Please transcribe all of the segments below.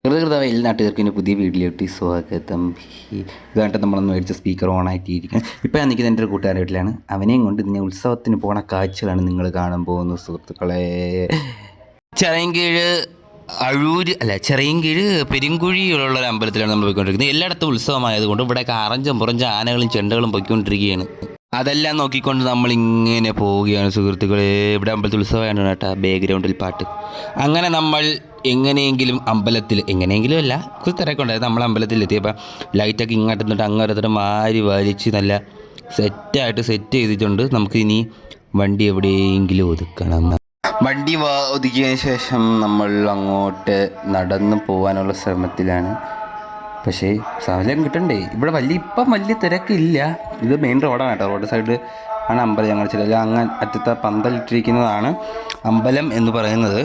കൃതകൃതവയിൽ നാട്ടുകാർക്ക് പുതിയ വീഡിയോയിലോട്ട് സ്വാഗതം. ഇതായിട്ട് നമ്മളൊന്ന് മേടിച്ച സ്പീക്കർ ഓൺ ആയിട്ടിരിക്കണം. ഇപ്പോൾ ഞാൻ നിൽക്കുന്നത് എൻ്റെ ഒരു കൂട്ടുകാരുടെ വീട്ടിലാണ്. അവനെയും കൊണ്ട് ഇതിനെ ഉത്സവത്തിന് പോണ കാഴ്ചകളാണ് നിങ്ങൾ കാണാൻ പോകുന്ന സുഹൃത്തുക്കളെ. ചിറയൻകീഴ് ചിറയൻകീഴ് പെരുങ്കുഴിയിലുള്ള ഒരു അമ്പലത്തിലാണ് നമ്മൾ പോയിക്കൊണ്ടിരിക്കുന്നത്. എല്ലായിടത്തും ഉത്സവമായതുകൊണ്ട് ഇവിടെ അറഞ്ചും പുറഞ്ചും ആനകളും ചെണ്ടകളും പോയിക്കൊണ്ടിരിക്കുകയാണ്. അതെല്ലാം നോക്കിക്കൊണ്ട് നമ്മളിങ്ങനെ പോവുകയാണ് സുഹൃത്തുക്കളെ. ഇവിടെ അമ്പലത്തിൽ ഉത്സവമാണ് കേട്ടോ, ബാക്ക്ഗ്രൗണ്ടിൽ പാട്ട്. അങ്ങനെ നമ്മൾ എങ്ങനെയെങ്കിലും എങ്ങനെയെങ്കിലും അല്ല, കുറച്ച് തിരക്കുണ്ടായിരുന്നു. നമ്മൾ അമ്പലത്തിൽ എത്തിയപ്പോൾ ലൈറ്റൊക്കെ ഇങ്ങോട്ട് നിന്നിട്ട് അങ്ങോട്ട് മാരി വലിച്ച് നല്ല സെറ്റ് ചെയ്തിട്ടുണ്ട്. നമുക്ക് ഇനി വണ്ടി എവിടെയെങ്കിലും ഒതുക്കണം. വണ്ടി ഒതുക്കിയതിന് ശേഷം നമ്മൾ അങ്ങോട്ട് നടന്നു പോകാനുള്ള ശ്രമത്തിലാണ്. പക്ഷേ സമയം കിട്ടണ്ടേ. ഇവിടെ ഇപ്പം വലിയ തിരക്കില്ല. ഇത് മെയിൻ റോഡാണ് കേട്ടോ. റോഡ് സൈഡ് ആണ് അമ്പലം. ഞങ്ങൾ ചില അങ്ങ് അറ്റത്തെ പന്തലിട്ടിരിക്കുന്നതാണ് അമ്പലം എന്ന് പറയുന്നത്.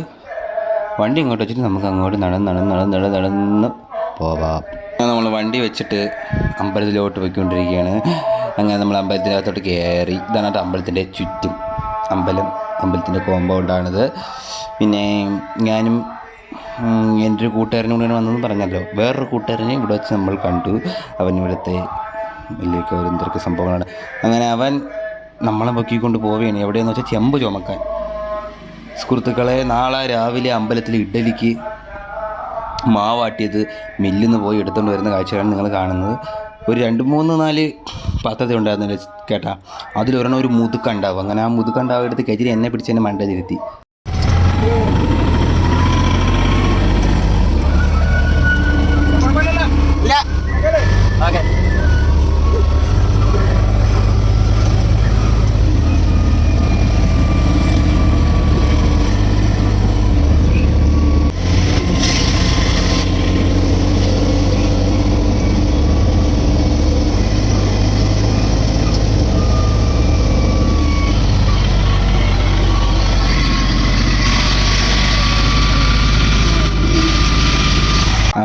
വണ്ടി ഇങ്ങോട്ട് വെച്ചിട്ട് നമുക്ക് അങ്ങോട്ട് നടന്ന് പോവാം. നമ്മൾ വണ്ടി വെച്ചിട്ട് അമ്പലത്തിലോട്ട് പോയിക്കൊണ്ടിരിക്കുകയാണ്. അങ്ങനെ നമ്മൾ അമ്പലത്തിനകത്തോട്ട് കയറി. ഇതാണ് കേട്ടോ അമ്പലത്തിൻ്റെ ചുറ്റും അമ്പലത്തിൻ്റെ കോമ്പൗണ്ടാണിത്. പിന്നെ ഞാനും എൻ്റെ ഒരു കൂട്ടുകാരനും കൂടെ വന്നെന്ന് പറഞ്ഞല്ലോ. വേറൊരു കൂട്ടുകാരനെ ഇവിടെ വെച്ച് നമ്മൾ കണ്ടു. അവൻ ഇവിടുത്തെ വലിയൊക്കെ എന്തൊക്കെ സംഭവങ്ങളാണ്. അങ്ങനെ അവൻ നമ്മളെ പൊക്കിക്കൊണ്ട് പോവുകയാണ്. എവിടെയെന്ന് വെച്ചാൽ ചെമ്പ് ചുമക്കാൻ. സുഹൃത്തുക്കളെ, നാളെ രാവിലെ അമ്പലത്തിൽ ഇഡ്ഡലിക്ക് മാവാട്ടിയത് മില്ലിൽ നിന്ന് പോയി എടുത്തുകൊണ്ട് വരുന്ന കാഴ്ചയാണ് നിങ്ങൾ കാണുന്നത്. ഒരു 2-3-4 പാത്രത്തിൽ ഉണ്ടായിരുന്നില്ല കേട്ടാ. അതിലൊരെണ്ണം ഒരു മുതുക്കുണ്ടാവും. അങ്ങനെ ആ മുതുക്കുണ്ടാവും എടുത്ത് കയറ്റി എന്നെ പിടിച്ച് എന്നെ മണ്ടതിരുത്തി.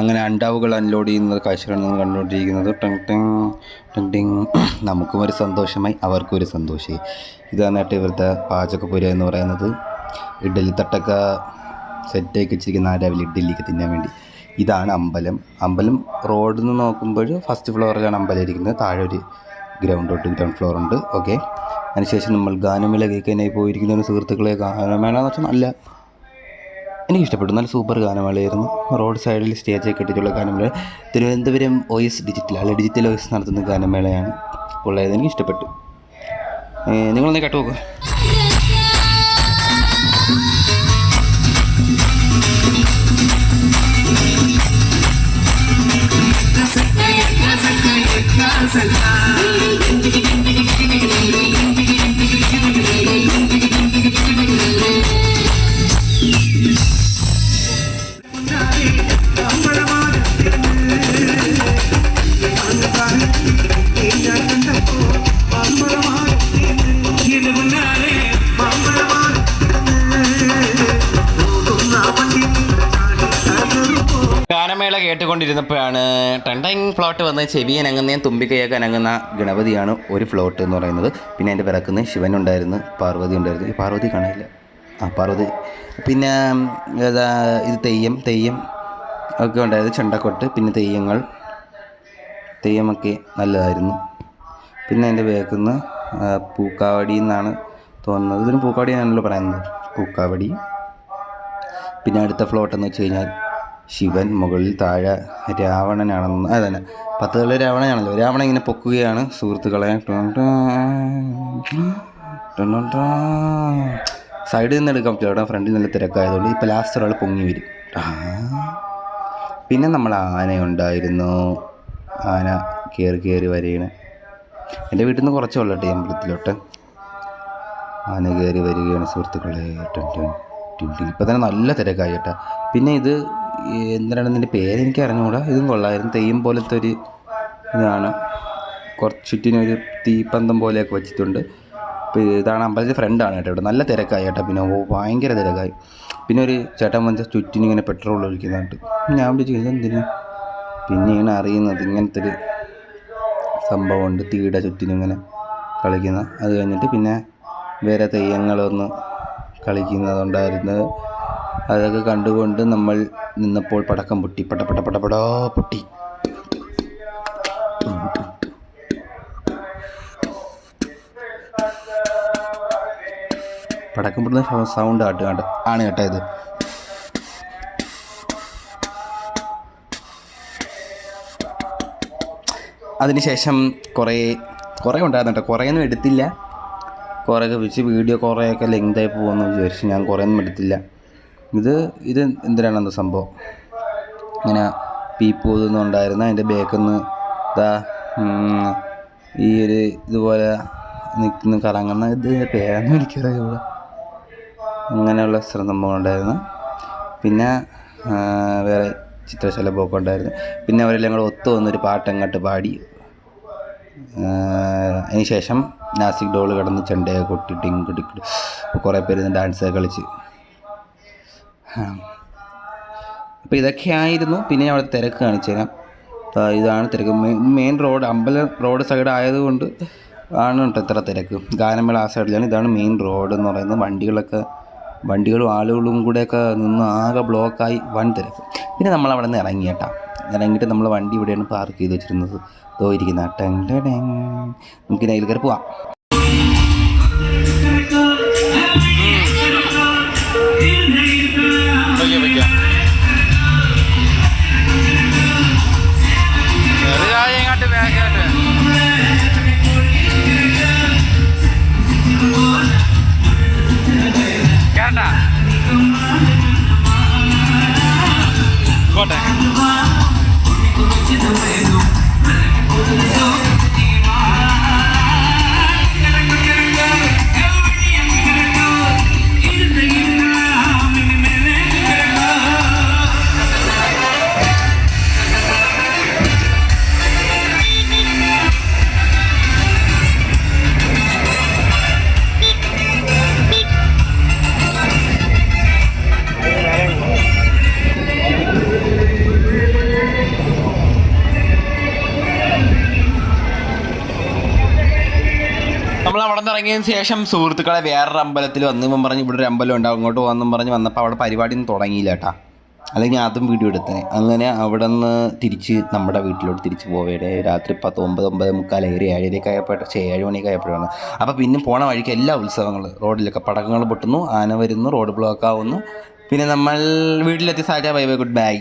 അങ്ങനെ അണ്ടാവുകൾ അൺലോഡ് ചെയ്യുന്നത് കാഴ്ചകളാണ് നിങ്ങൾ കണ്ടുകൊണ്ടിരിക്കുന്നത്. ടിങ്. നമുക്കും ഒരു സന്തോഷമായി, അവർക്കും ഒരു സന്തോഷമായി. ഇതാന്നിട്ട് ഇവിടുത്തെ പാചകപ്പുര എന്ന് പറയുന്നത്. ഇഡ്ഡലി തട്ടൊക്കെ സെറ്റാക്കി വെച്ചിരിക്കുന്ന രാവിലെ ഇഡ്ഡലിക്ക് തിന്നാൻ വേണ്ടി. ഇതാണ് അമ്പലം റോഡിൽ നിന്ന് നോക്കുമ്പോൾ ഫസ്റ്റ് ഫ്ലോറിലാണ് അമ്പലം ഇരിക്കുന്നത്. താഴെ ഒരു ഗ്രൗണ്ട് ഫ്ലോർ ഉണ്ട്. ഓക്കെ, അതിനുശേഷം നമ്മൾ ഗാനമേള കേൾക്കാനായി പോയിരിക്കുന്ന സുഹൃത്തുക്കളെ. ഗാനമേള എന്ന് വെച്ചാൽ നല്ല എനിക്കിഷ്ടപ്പെട്ടു. നല്ല സൂപ്പർ ഗാനമേളയായിരുന്നു. റോഡ് സൈഡിൽ സ്റ്റേജൊക്കെ ഇട്ടിട്ടുള്ള ഗാനമേള. തിരുവനന്തപുരം OS ഡിജിറ്റൽ OS നടത്തുന്ന ഗാനമേളയാണ് ഉള്ളത്. എനിക്കിഷ്ടപ്പെട്ടു. നിങ്ങളൊന്ന് കേട്ടു നോക്കുക. ഗാനമേള കേട്ടുകൊണ്ടിരുന്നപ്പോഴാണ് ടണ്ടൈങ് ഫ്ലോട്ട് വന്ന് ചെവിയനങ്ങുന്നതും തുമ്പിക്കൈയൊക്കെ അനങ്ങുന്ന ഗണപതിയാണ് ഒരു ഫ്ലോട്ട് എന്ന് പറയുന്നത്. പിന്നെ അതിൻ്റെ പിറക്കുന്ന ശിവനുണ്ടായിരുന്നു, പാർവതി ഉണ്ടായിരുന്നു. ഈ പാർവതി കാണില്ല. പാർവതി. പിന്നെ ഇത് തെയ്യം ഒക്കെ ഉണ്ടായത്. ചെണ്ടക്കൊട്ട്, പിന്നെ തെയ്യമൊക്കെ നല്ലതായിരുന്നു. പിന്നെ അതിൻ്റെ വേക്കുന്ന പൂക്കാവടി എന്നാണ് തോന്നുന്നത്. ഇതിന് പൂക്കാവടി എന്നാണല്ലോ പറയുന്നത്, പൂക്കാവടി. പിന്നെ അടുത്ത ഫ്ലോട്ട് എന്ന് വെച്ച് കഴിഞ്ഞാൽ ശിവൻ, മുകളിൽ താഴെ രാവണനാണെന്ന്. അതന്നെ 10 തല രാവണനാണല്ലോ. രാവണൻ ഇങ്ങനെ പൊക്കുകയാണ് സുഹൃത്തുക്കളെ. സൈഡിൽ നിന്ന് എടുക്കാൻ പറ്റില്ല, അവിടെ ഫ്രണ്ടിൽ നല്ല തിരക്കായതുകൊണ്ട്. ഇപ്പോൾ ലാസ്റ്റ് ഒരാൾ പൊങ്ങി വരും. പിന്നെ നമ്മൾ ആനയുണ്ടായിരുന്നു. ആന കയറി വരികയാണ്. എൻ്റെ വീട്ടിൽ നിന്ന് കുറച്ചേ ഉള്ളൂ കേട്ടോ അമ്പലത്തിലോട്ട്. ആന കയറി വരികയാണ് സുഹൃത്തുക്കളെ. ഇപ്പം തന്നെ നല്ല തിരക്കായി കേട്ടോ. പിന്നെ ഇത് എന്തിനാണ് ഇതിൻ്റെ പേരെനിക്ക് അറിഞ്ഞുകൂടാ. ഇതും കൊള്ളായിരുന്നു. തെയ്യം പോലത്തെ ഒരു ഇതാണ്. കുറച്ച് ചുറ്റിനൊരു തീപ്പന്തം പോലെയൊക്കെ വെച്ചിട്ടുണ്ട്. ഇപ്പോൾ ഇതാണ് അമ്പലത്തിൻ്റെ ഫ്രണ്ടാണ് കേട്ടോ. ഇവിടെ നല്ല തിരക്കായി കേട്ടോ. പിന്നെ ഭയങ്കര തിരക്കായി. പിന്നെ ഒരു ചേട്ടൻ വന്ന് ചുറ്റിനിങ്ങനെ പെട്രോൾ ഒഴിക്കുന്നുണ്ട്. ഞാൻ വിളിച്ചു എന്തിന്. പിന്നെയാണ് അറിയുന്നത് ഇങ്ങനത്തെ ഒരു സംഭവമുണ്ട്, തീയുടെ ചുറ്റിനിങ്ങനെ കളിക്കുന്ന. അത് കഴിഞ്ഞിട്ട് പിന്നെ വേറെ തെയ്യങ്ങളൊന്ന് കളിക്കുന്നതുണ്ടായിരുന്നു. അതൊക്കെ കണ്ടുകൊണ്ട് നമ്മൾ നിന്നപ്പോൾ പടക്കം പൊട്ടി, പടപടപടപടോ പൊട്ടി. പടക്കം പൊട്ടുന്ന സൗണ്ട് ആണ് കേട്ടോ ഇത്. അതിനുശേഷം കുറേ ഉണ്ടായിരുന്നു കേട്ടോ. കുറേയൊന്നും എടുത്തില്ല. കുറേയൊക്കെ വെച്ച് വീഡിയോ കുറേയൊക്കെ ലെങ്തായി പോകുമെന്ന് വിചാരിച്ചു ഞാൻ കുറേയൊന്നും എടുത്തില്ല. ഇത് എന്തിനാണെന്ന സംഭവം ഇങ്ങനെ പീപ്പൂന്നുണ്ടായിരുന്നു. അതിൻ്റെ ബേക്കിൽ നിന്ന് ഈ ഒരു ഇതുപോലെ നിൽക്കുന്ന കറങ്ങുന്ന ഇതിൻ്റെ പേരൊന്നും എനിക്കറിയാം. ഇവിടെ അങ്ങനെയുള്ള സംഭവം ഉണ്ടായിരുന്നു. പിന്നെ വേറെ ചിത്രശലഭമൊക്കെ ഉണ്ടായിരുന്നു. പിന്നെ അവരെല്ലാം കൂടെ ഒത്തു വന്നൊരു പാട്ടങ്ങോട്ട് പാടി. അതിന് ശേഷം നാസിക് ഡോൾ കിടന്ന് ചെണ്ടയൊക്കെ കൊട്ടി ടിങ്ക് കുറേ പേര് ഡാൻസൊക്കെ കളിച്ച്. അപ്പോൾ ഇതൊക്കെയായിരുന്നു. പിന്നെ ഞാൻ അവിടെ തിരക്ക് കാണിച്ചു തരാം. ഇതാണ് തിരക്ക്. മെയിൻ റോഡ്, അമ്പലം റോഡ് സൈഡ് ആയതുകൊണ്ട് ആണ് കേട്ടോ ഇത്ര തിരക്ക്. ഗാനമേള ആ സൈഡിലാണ്. ഇതാണ് മെയിൻ റോഡ് എന്ന് പറയുന്നത്. വണ്ടികളും ആളുകളും കൂടെയൊക്കെ നിന്ന് ആകെ ബ്ലോക്കായി വൻ തിരക്ക്. പിന്നെ നമ്മളവിടെ നിന്ന് ഇറങ്ങി കേട്ടോ. ഇറങ്ങിയിട്ട് നമ്മൾ വണ്ടി ഇവിടെയാണ് പാർക്ക് ചെയ്ത് വെച്ചിരുന്നത്. ഇരിക്കുന്ന നമുക്കിനി അതിൽ കയറി പോവാം. നമ്മൾ അവിടെ നിന്ന് ഇറങ്ങിയതിന് ശേഷം സുഹൃത്തുക്കളെ വേറൊരു അമ്പലത്തിൽ വന്നു പറഞ്ഞ് ഇവിടെ ഒരു അമ്പലം ഉണ്ടാവും, അങ്ങോട്ട് വന്നും പറഞ്ഞ് വന്നപ്പോൾ അവിടെ പരിപാടി ഒന്നും തുടങ്ങിയില്ല കേട്ടോ. അല്ലെങ്കിൽ അതും വീഡിയോ എടുത്തേ. അങ്ങനെ അവിടെ നിന്ന് തിരിച്ച് നമ്മുടെ വീട്ടിലോട്ട് തിരിച്ച് പോവേടെ രാത്രി 9:45 7 മണിയൊക്കെ ആയപ്പോഴാണ്. അപ്പോൾ പിന്നെ പോണ വഴിക്ക് എല്ലാ ഉത്സവങ്ങൾ റോഡിലൊക്കെ പടക്കങ്ങൾ പൊട്ടുന്നു, ആന വരുന്നു, റോഡ് ബ്ലോക്ക് ആവുന്നു. പിന്നെ നമ്മൾ വീട്ടിലെത്തി. സാറ്റ ബൈ ബൈ, ഗുഡ് ബൈ.